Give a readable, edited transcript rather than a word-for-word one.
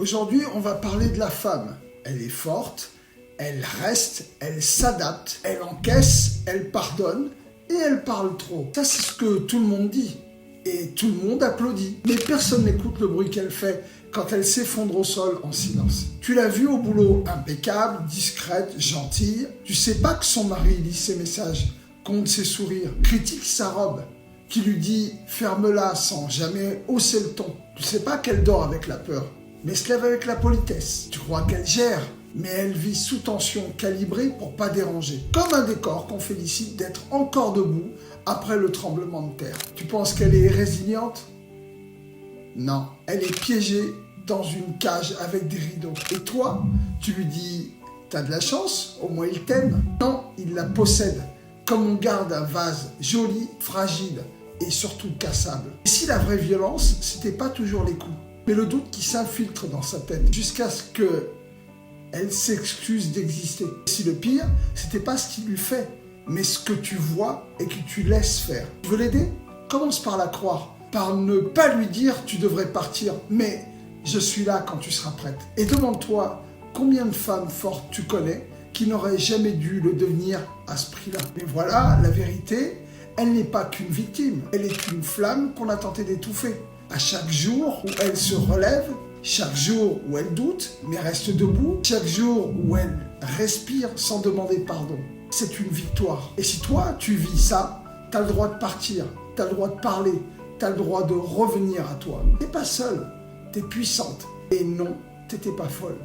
Aujourd'hui, on va parler de la femme. Elle est forte, elle reste, elle s'adapte, elle encaisse, elle pardonne et elle parle trop. Ça, c'est ce que tout le monde dit. Et tout le monde applaudit. Mais personne n'écoute le bruit qu'elle fait quand elle s'effondre au sol en silence. Tu l'as vue au boulot, impeccable, discrète, gentille. Tu sais pas que son mari lit ses messages, compte ses sourires, critique sa robe, qui lui dit « ferme-la » sans jamais hausser le ton. Tu sais pas qu'elle dort avec la peur, mais se lève avec la politesse. Tu crois qu'elle gère, mais elle vit sous tension calibrée pour pas déranger. Comme un décor qu'on félicite d'être encore debout après le tremblement de terre. Tu penses qu'elle est résiliente? Non, elle est piégée dans une cage avec des rideaux. Et toi, tu lui dis « t'as de la chance, au moins il t'aime ». Non, il la possède, comme on garde un vase joli, fragile et surtout cassable. Et si la vraie violence, c'était pas toujours les coups, mais le doute qui s'infiltre dans sa tête jusqu'à ce que elle s'excuse d'exister. Si le pire, c'était pas ce qu'il lui fait, mais ce que tu vois et que tu laisses faire. Tu veux l'aider? Commence par la croire, par ne pas lui dire tu devrais partir, mais je suis là quand tu seras prête. Et demande-toi combien de femmes fortes tu connais qui n'auraient jamais dû le devenir à ce prix-là. Mais voilà, la vérité, elle n'est pas qu'une victime, elle est une flamme qu'on a tenté d'étouffer. À chaque jour où elle se relève, chaque jour où elle doute, mais reste debout, chaque jour où elle respire sans demander pardon, c'est une victoire. Et si toi, tu vis ça, t'as le droit de partir, t'as le droit de parler, t'as le droit de revenir à toi. T'es pas seule, t'es puissante. Et non, t'étais pas folle.